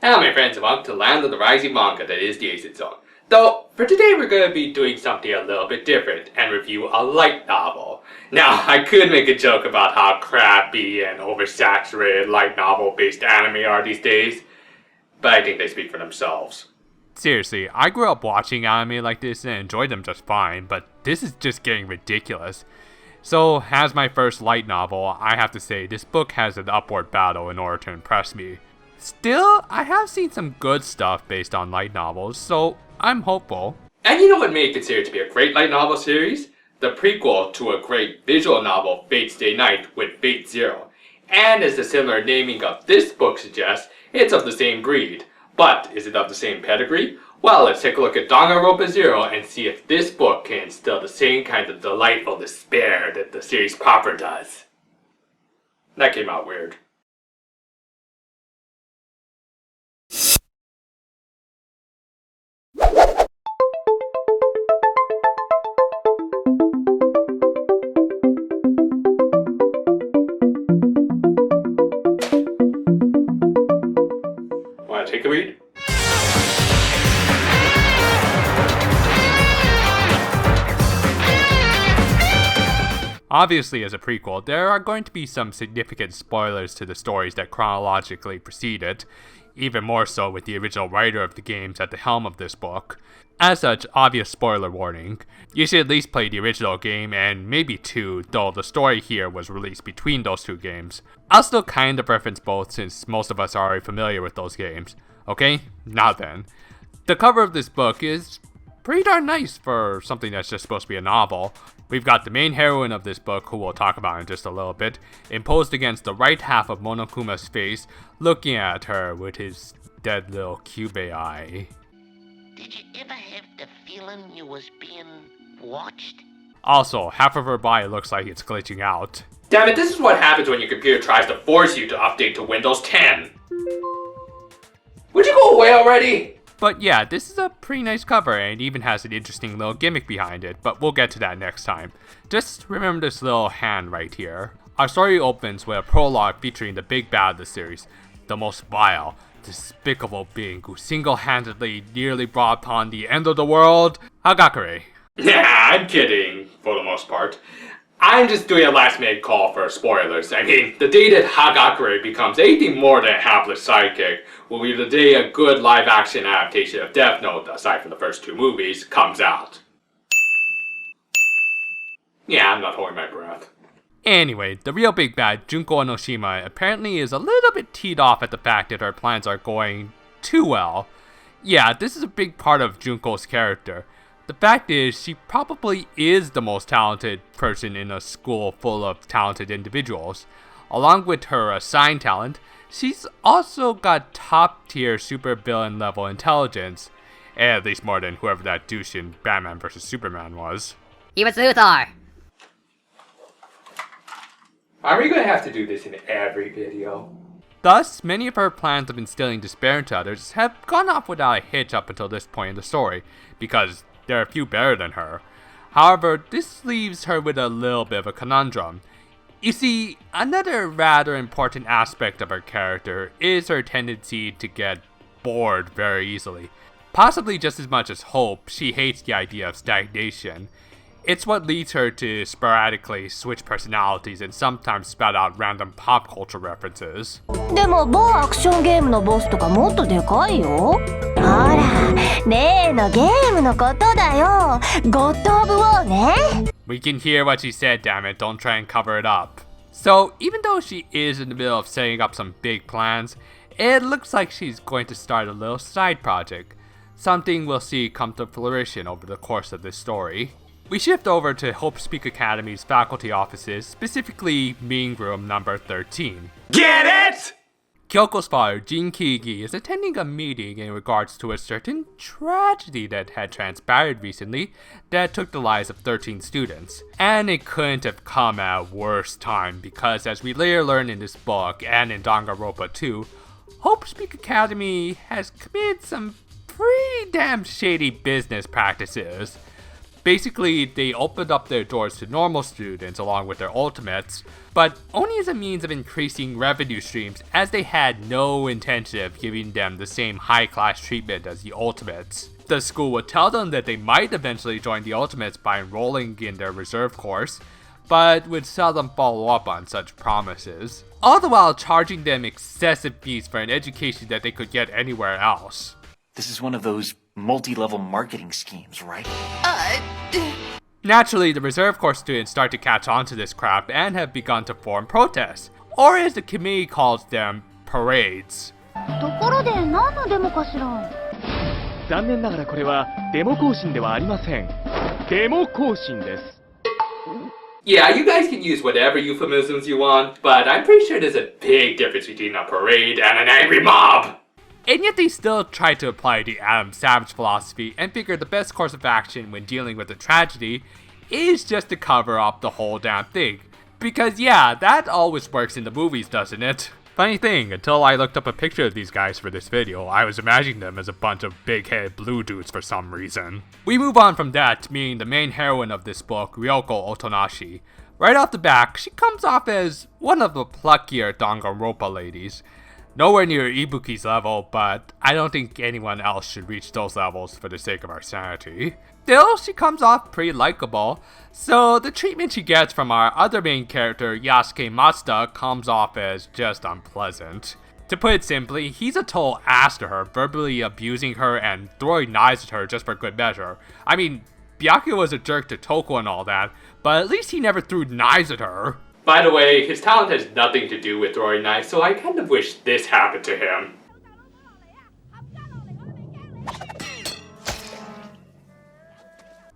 Hello my friends and welcome to the land of the rising manga that is the Acid Zone. Though, for today we're going to be doing something a little bit different and review a light novel. Now, I could make a joke about how crappy and oversaturated light novel based anime are these days, but I think they speak for themselves. Seriously, I grew up watching anime like this and enjoyed them just fine, but this is just getting ridiculous. So, as my first light novel, I have to say this book has an upward battle in order to impress me. Still, I have seen some good stuff based on light novels, so I'm hopeful. And you know what may consider to be a great light novel series? The prequel to a great visual novel, Fate's Day Night with Fate Zero. And as the similar naming of this book suggests, it's of the same breed. But is it of the same pedigree? Well, let's take a look at Danganronpa Zero and see if this book can instill the same kind of delightful despair that the series proper does. That came out weird. Want to take a read? Obviously, as a prequel, there are going to be some significant spoilers to the stories that chronologically preceded, even more so with the original writer of the games at the helm of this book. As such, obvious spoiler warning. You should at least play the original game and maybe 2, though the story here was released between those 2 games. I'll still kind of reference both since most of us are already familiar with those games. Okay? Now then. The cover of this book is pretty darn nice for something that's just supposed to be a novel. We've got the main heroine of this book, who we'll talk about in just a little bit, imposed against the right half of Monokuma's face, looking at her with his dead little cube eye. Did you ever have the feeling you was being watched? Also, half of her body looks like it's glitching out. Damn it, this is what happens when your computer tries to force you to update to Windows 10. Would you go away already? But yeah, this is a pretty nice cover and even has an interesting little gimmick behind it, but we'll get to that next time. Just remember this little hand right here. Our story opens with a prologue featuring the big bad of the series, the most vile, despicable being who single-handedly nearly brought upon the end of the world, Hagakure. Nah, I'm kidding, for the most part. I'm just doing a last-minute call for spoilers. I mean, the day that Hagakure becomes anything more than a hapless sidekick will be the day a good live-action adaptation of Death Note, aside from the first 2 movies, comes out. Yeah, I'm not holding my breath. Anyway, the real big bad, Junko Enoshima, apparently is a little bit teed off at the fact that her plans are going too well. Yeah, this is a big part of Junko's character. The fact is, she probably is the most talented person in a school full of talented individuals. Along with her assigned talent, she's also got top-tier supervillain level intelligence. At least more than whoever that douche in Batman vs. Superman was. He was Luthor! Are we gonna have to do this in every video? Thus, many of her plans of instilling despair into others have gone off without a hitch up until this point in the story, because there are a few better than her. However, this leaves her with a little bit of a conundrum. You see, another rather important aspect of her character is her tendency to get bored very easily. Possibly just as much as Hope, she hates the idea of stagnation. It's what leads her to sporadically switch personalities and sometimes spout out random pop culture references. でも某アクションゲームのボスとかもっとでかいよ。ほら、例のゲームのことだよ。ゴッド・オブ・ウォーね。 We can hear what she said, damn it, don't try and cover it up. So, even though she is in the middle of setting up some big plans, it looks like she's going to start a little side project. Something we'll see come to fruition over the course of this story. We shift over to Hope Speak Academy's faculty offices, specifically Meeting Room number 13. Get it?! Kyoko's father, Jin Kigi, is attending a meeting in regards to a certain tragedy that had transpired recently that took the lives of 13 students. And it couldn't have come at a worse time because, as we later learn in this book and in Danganronpa 2, Hope Speak Academy has committed some pretty damn shady business practices. Basically, they opened up their doors to normal students along with their ultimates, but only as a means of increasing revenue streams, as they had no intention of giving them the same high-class treatment as the ultimates. The school would tell them that they might eventually join the ultimates by enrolling in their reserve course, but would seldom follow up on such promises, all the while charging them excessive fees for an education that they could get anywhere else. This is one of those multi-level marketing schemes, right? Naturally, the reserve course students start to catch on to this crap and have begun to form protests, or as the committee calls them, parades. ところで何のデモかしら。残念ながらこれはデモ行進ではありません。デモ行進です。 Yeah, you guys can use whatever euphemisms you want, but I'm pretty sure there's a big difference between a parade and an angry mob! And yet they still try to apply the Adam Savage philosophy and figure the best course of action when dealing with a tragedy is just to cover up the whole damn thing. Because yeah, that always works in the movies, doesn't it? Funny thing, until I looked up a picture of these guys for this video, I was imagining them as a bunch of big-headed blue dudes for some reason. We move on from that to meeting the main heroine of this book, Ryoko Otonashi. Right off the bat, she comes off as one of the pluckier Danganronpa ladies. Nowhere near Ibuki's level, but I don't think anyone else should reach those levels for the sake of our sanity. Still, she comes off pretty likable, so the treatment she gets from our other main character, Yasuke Matsuda, comes off as just unpleasant. To put it simply, he's a total ass to her, verbally abusing her and throwing knives at her just for good measure. I mean, Byakuya was a jerk to Toko and all that, but at least he never threw knives at her. By the way, his talent has nothing to do with throwing knives, so I kind of wish this happened to him.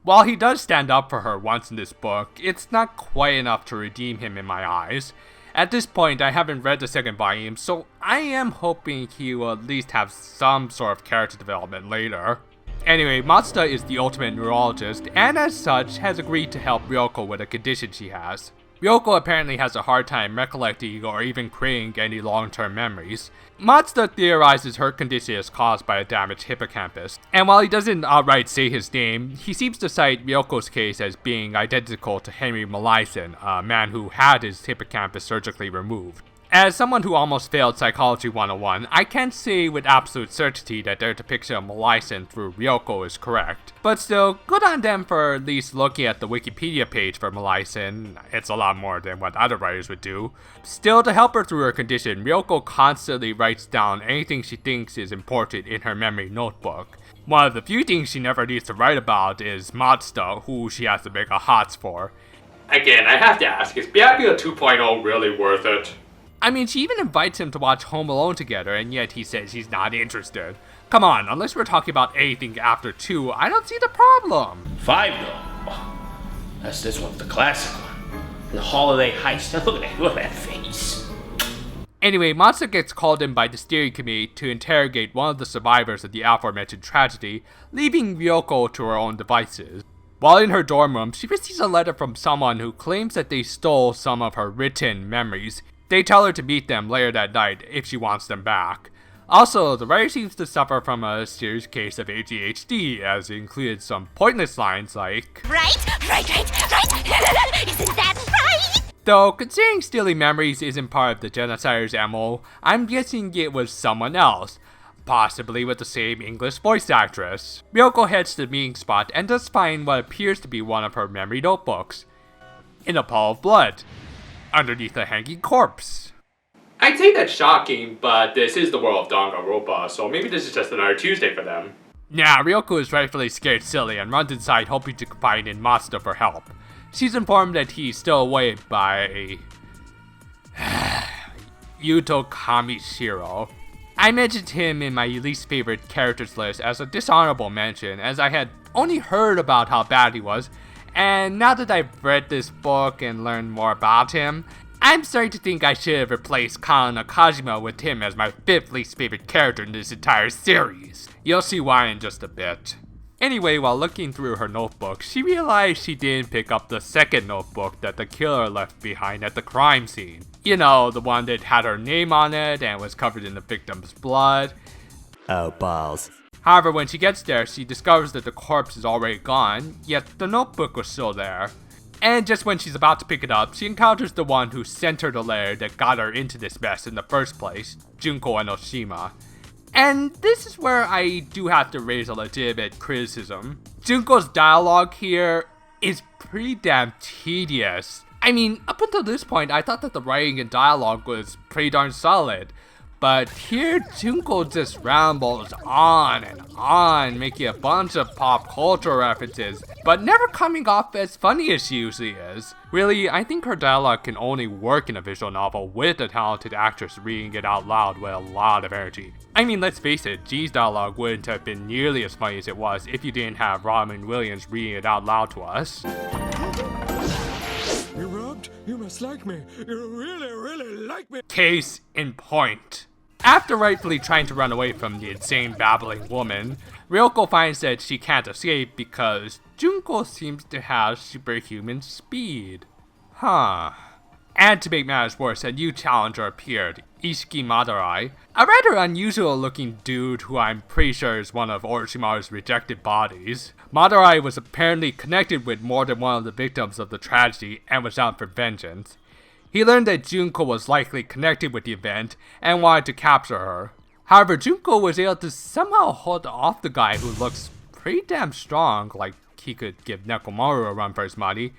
While he does stand up for her once in this book, it's not quite enough to redeem him in my eyes. At this point, I haven't read the second volume, so I am hoping he will at least have some sort of character development later. Anyway, Matsuda is the ultimate neurologist, and as such, has agreed to help Ryoko with a condition she has. Ryoko apparently has a hard time recollecting or even creating any long-term memories. Matsuda theorizes her condition is caused by a damaged hippocampus, and while he doesn't outright say his name, he seems to cite Ryoko's case as being identical to Henry Molaison, a man who had his hippocampus surgically removed. As someone who almost failed Psychology 101, I can't say with absolute certainty that their depiction of Molaison through Ryoko is correct. But still, good on them for at least looking at the Wikipedia page for Molaison. It's a lot more than what other writers would do. Still, to help her through her condition, Ryoko constantly writes down anything she thinks is important in her memory notebook. One of the few things she never needs to write about is Matsuda, who she has to make a hots for. Again, I have to ask, is Byakuya 2.0 really worth it? I mean, she even invites him to watch Home Alone together, and yet he says he's not interested. Come on, unless we're talking about anything after 2, I don't see the problem. 5 though? Oh, this one's the classic one. The holiday heist. Look at that face. Anyway, Matsuda gets called in by the steering committee to interrogate one of the survivors of the aforementioned tragedy, leaving Ryoko to her own devices. While in her dorm room, she receives a letter from someone who claims that they stole some of her written memories. They tell her to meet them later that night if she wants them back. Also, the writer seems to suffer from a serious case of ADHD, as it included some pointless lines like, Right? Isn't that right? Though, considering stealing memories isn't part of the genocider's MO, I'm guessing it was someone else, possibly with the same English voice actress. Ryoko heads to the meeting spot and does find what appears to be one of her memory notebooks, in a pile of blood, underneath a hanging corpse. I'd say that's shocking, but this is the world of Danganronpa, so maybe this is just another Tuesday for them. Now, Ryoko is rightfully scared silly and runs inside hoping to confide in Matsuda for help. She's informed that he's still away by Yuto Kamishiro. I mentioned him in my least favorite characters list as a dishonorable mention, as I had only heard about how bad he was, and now that I've read this book and learned more about him, I'm starting to think I should have replaced Kana Nakajima with him as my 5th least favorite character in this entire series. You'll see why in just a bit. Anyway, while looking through her notebook, she realized she didn't pick up the second notebook that the killer left behind at the crime scene. You know, the one that had her name on it and was covered in the victim's blood. Oh, balls. However, when she gets there, she discovers that the corpse is already gone, yet the notebook was still there. And just when she's about to pick it up, she encounters the one who sent her the letter that got her into this mess in the first place, Junko Enoshima. And this is where I do have to raise a legitimate criticism. Junko's dialogue here is pretty damn tedious. I mean, up until this point, I thought that the writing and dialogue was pretty darn solid. But here, Junko just rambles on and on, making a bunch of pop culture references, but never coming off as funny as she usually is. Really, I think her dialogue can only work in a visual novel with a talented actress reading it out loud with a lot of energy. I mean, let's face it, G's dialogue wouldn't have been nearly as funny as it was if you didn't have Robin Williams reading it out loud to us. You rubbed? You must like me. You really like me. Case in point. After rightfully trying to run away from the insane babbling woman, Ryoko finds that she can't escape because Junko seems to have superhuman speed. Huh. And to make matters worse, a new challenger appeared, Ishiki Madurai, a rather unusual looking dude who I'm pretty sure is one of Orochimaru's rejected bodies. Madurai was apparently connected with more than one of the victims of the tragedy and was out for vengeance. He learned that Junko was likely connected with the event and wanted to capture her. However, Junko was able to somehow hold off the guy who looks pretty damn strong, like he could give Nekomaru a run for his money,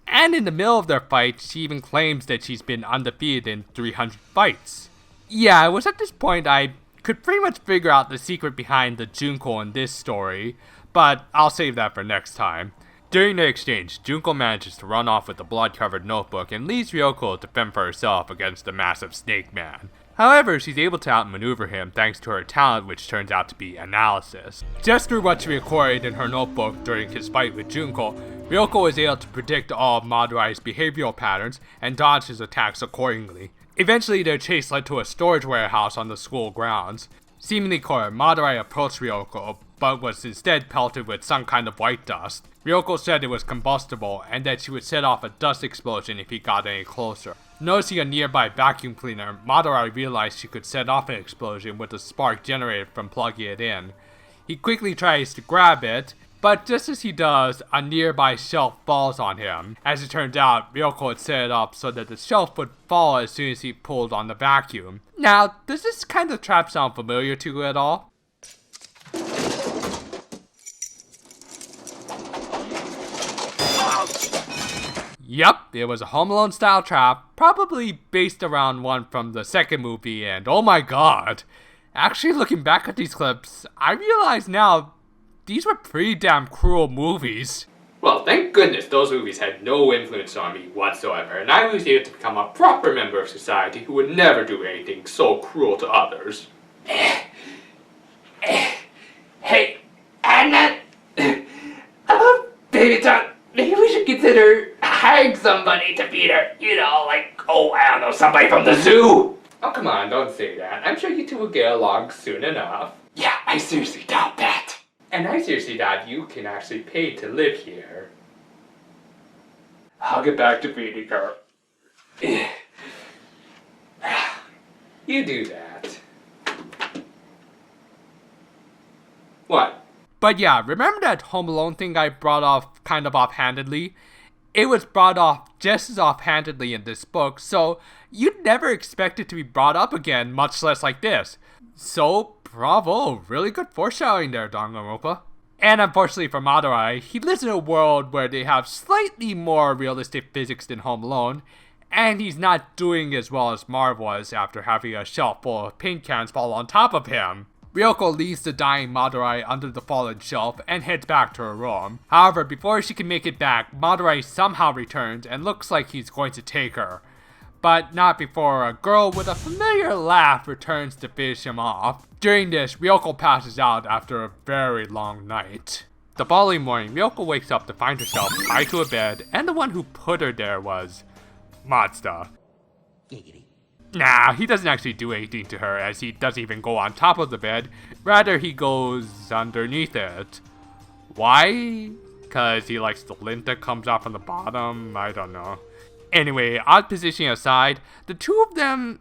and in the middle of their fight, she even claims that she's been undefeated in 300 fights. Yeah, it was at this point I could pretty much figure out the secret behind the Junko in this story, but I'll save that for next time. During the exchange, Junko manages to run off with the blood-covered notebook and leaves Ryoko to fend for herself against the massive snake man. However, she's able to outmaneuver him thanks to her talent, which turns out to be analysis. Just through what she recorded in her notebook during his fight with Junko, Ryoko was able to predict all of Madurai's behavioral patterns and dodge his attacks accordingly. Eventually, their chase led to a storage warehouse on the school grounds. Seemingly cornered, Madurai approached Ryoko, but was instead pelted with some kind of white dust. Ryoko said it was combustible and that she would set off a dust explosion if he got any closer. Noticing a nearby vacuum cleaner, Madurai realized she could set off an explosion with the spark generated from plugging it in. He quickly tries to grab it, but just as he does, a nearby shelf falls on him. As it turns out, Ryoko had set it up so that the shelf would fall as soon as he pulled on the vacuum. Now, does this kind of trap sound familiar to you at all? Yep, it was a Home Alone style trap, probably based around one from the second movie, and oh my god. Actually, looking back at these clips, I realize now these were pretty damn cruel movies. Well, thank goodness those movies had no influence on me whatsoever, and I was able to become a proper member of society who would never do anything so cruel to others. Hey, Anna! Baby John, maybe we should consider hiring somebody to feed her. You know, like, oh, I don't know, somebody from the zoo. Oh, come on, don't say that. I'm sure you two will get along soon enough. Yeah, I seriously doubt that. And I seriously doubt you can actually pay to live here. I'll get back to feeding her. You do that. What? But yeah, remember that Home Alone thing I brought off kind of offhandedly? It was brought off just as offhandedly in this book, so you'd never expect it to be brought up again, much less like this. So, bravo, really good foreshadowing there, Danganronpa. And unfortunately for Madurai, he lives in a world where they have slightly more realistic physics than Home Alone, and he's not doing as well as Marv was after having a shelf full of paint cans fall on top of him. Ryoko leaves the dying Madurai under the fallen shelf and heads back to her room. However, before she can make it back, Madurai somehow returns and looks like he's going to take her. But not before a girl with a familiar laugh returns to finish him off. During this, Ryoko passes out after a very long night. The following morning, Ryoko wakes up to find herself tied to a bed, and the one who put her there was Mazda. Nah, he doesn't actually do anything to her, as he doesn't even go on top of the bed. Rather, he goes underneath it. Why? Cause he likes the lint that comes out from the bottom? I don't know. Anyway, odd positioning aside, the two of them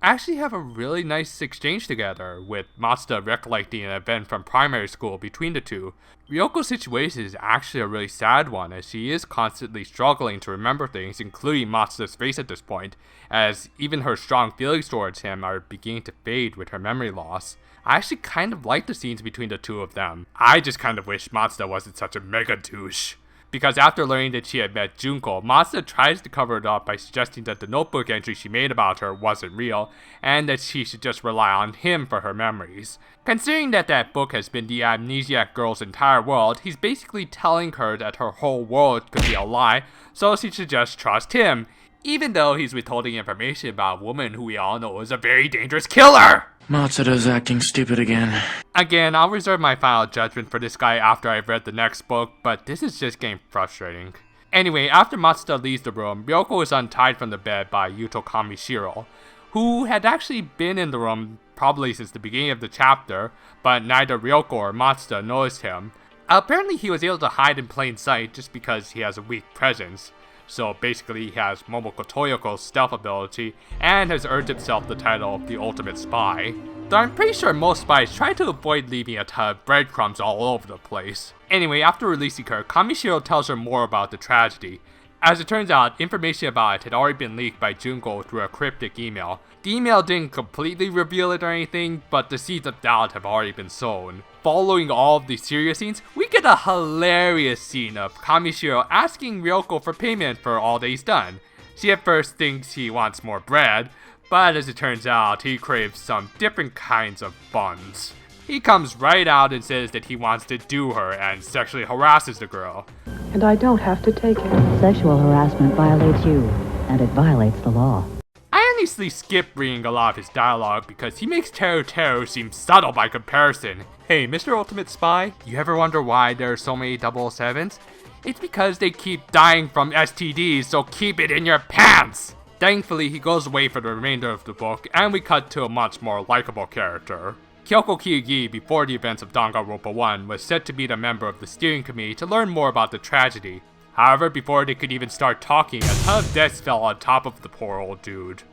actually have a really nice exchange together, with Matsuda recollecting an event from primary school between the two. Ryoko's situation is actually a really sad one, as she is constantly struggling to remember things, including Matsuda's face at this point, as even her strong feelings towards him are beginning to fade with her memory loss. I actually kind of like the scenes between the two of them. I just kind of wish Matsuda wasn't such a mega douche. Because after learning that she had met Junko, Matsuda tries to cover it up by suggesting that the notebook entry she made about her wasn't real, and that she should just rely on him for her memories. Considering that that book has been the amnesiac girl's entire world, he's basically telling her that her whole world could be a lie, so she should just trust him, even though he's withholding information about a woman who we all know is a very dangerous killer! Matsuda's acting stupid again. Again, I'll reserve my final judgment for this guy after I've read the next book, but this is just getting frustrating. Anyway, after Matsuda leaves the room, Ryoko is untied from the bed by Yuto Kamishiro, who had actually been in the room probably since the beginning of the chapter, but neither Ryoko or Matsuda noticed him. Apparently he was able to hide in plain sight just because he has a weak presence. So basically he has Momoko Toyoko's stealth ability and has earned himself the title of the ultimate spy. Though I'm pretty sure most spies try to avoid leaving a ton of breadcrumbs all over the place. Anyway, after releasing her, Kamishiro tells her more about the tragedy. As it turns out, information about it had already been leaked by Junko through a cryptic email. The email didn't completely reveal it or anything, but the seeds of doubt have already been sown. Following all of these serious scenes, we get a hilarious scene of Kamishiro asking Ryoko for payment for all that he's done. She at first thinks he wants more bread, but as it turns out, he craves some different kinds of buns. He comes right out and says that he wants to do her and sexually harasses the girl. And I don't have to take it. Sexual harassment violates you, and it violates the law. I honestly skip reading a lot of his dialogue because he makes Teru seem subtle by comparison. Hey, Mr. Ultimate Spy, you ever wonder why there are so many 007s? It's because they keep dying from STDs, so keep it in your pants! Thankfully, he goes away for the remainder of the book, and we cut to a much more likable character. Kyoko Kyugi, before the events of Danganronpa 1, was set to be a member of the steering committee to learn more about the tragedy. However, before they could even start talking, a ton of deaths fell on top of the poor old dude.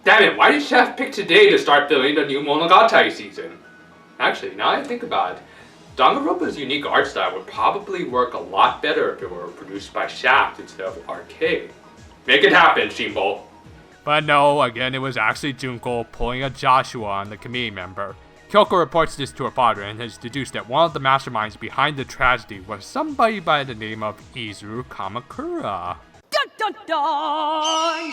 Damn it, why did Chef pick today to start filming the new Monogatari season? Actually, now I think about it, Danganronpa's unique art style would probably work a lot better if it were produced by Shaft instead of Arcade. Make it happen, Shimbo. But no, again it was actually Junko pulling a Joshua on the committee member. Kyoko reports this to her father and has deduced that one of the masterminds behind the tragedy was somebody by the name of Izuru Kamakura. Dun, dun, dun!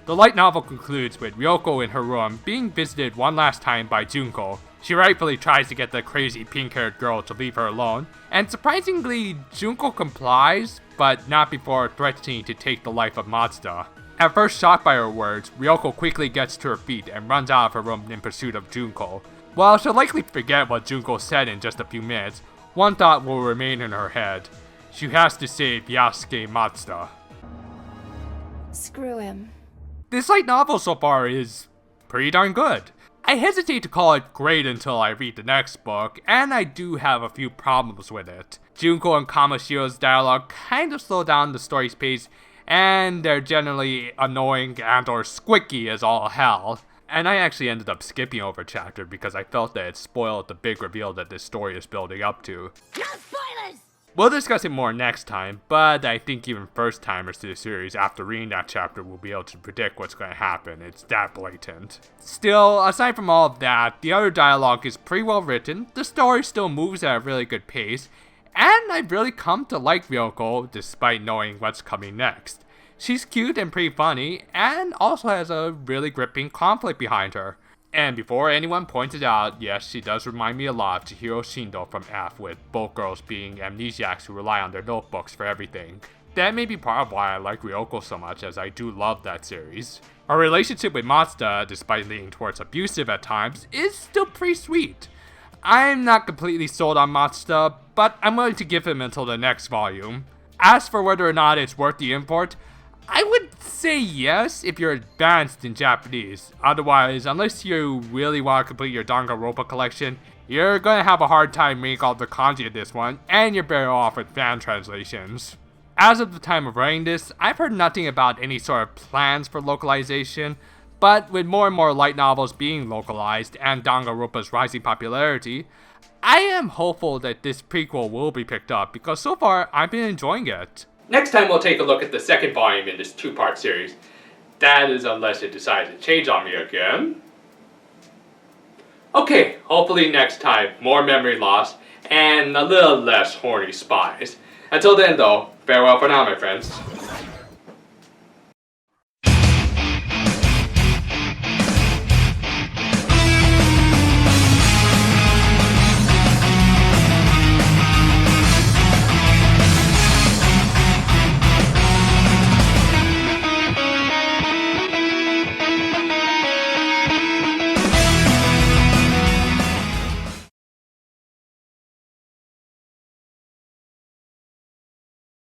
The light novel concludes with Ryoko in her room being visited one last time by Junko. She rightfully tries to get the crazy pink-haired girl to leave her alone, and surprisingly, Junko complies, but not before threatening to take the life of Matsuda. At first shocked by her words, Ryoko quickly gets to her feet and runs out of her room in pursuit of Junko. While she'll likely forget what Junko said in just a few minutes, one thought will remain in her head. She has to save Yasuke Matsuda. Screw him. This light novel so far is pretty darn good. I hesitate to call it great until I read the next book, and I do have a few problems with it. Junko and Kamashiro's dialogue kind of slow down the story's pace, and they're generally annoying and or squicky as all hell. And I actually ended up skipping over a chapter because I felt that it spoiled the big reveal that this story is building up to. No spoilers! We'll discuss it more next time, but I think even first-timers to the series after reading that chapter will be able to predict what's going to happen. It's that blatant. Still, aside from all of that, the other dialogue is pretty well written, the story still moves at a really good pace, and I've really come to like Ryoko despite knowing what's coming next. She's cute and pretty funny, and also has a really gripping conflict behind her. And before anyone points it out, yes, she does remind me a lot of Chihiro Shindo from F, with both girls being amnesiacs who rely on their notebooks for everything. That may be part of why I like Ryoko so much, as I do love that series. Her relationship with Matsuda, despite leaning towards abusive at times, is still pretty sweet. I'm not completely sold on Matsuda, but I'm willing to give him until the next volume. As for whether or not it's worth the import, I would say yes if you're advanced in Japanese. Otherwise, unless you really want to complete your Danganronpa collection, you're gonna have a hard time reading all the kanji in this one, and you're better off with fan translations. As of the time of writing this, I've heard nothing about any sort of plans for localization, But with more and more light novels being localized and Danganronpa's rising popularity, I am hopeful that this prequel will be picked up because so far I've been enjoying it. Next time we'll take a look at the second volume in this two-part series. That is unless it decides to change on me again. Okay, hopefully next time more memory loss and a little less horny spies. Until then though, farewell for now my friends.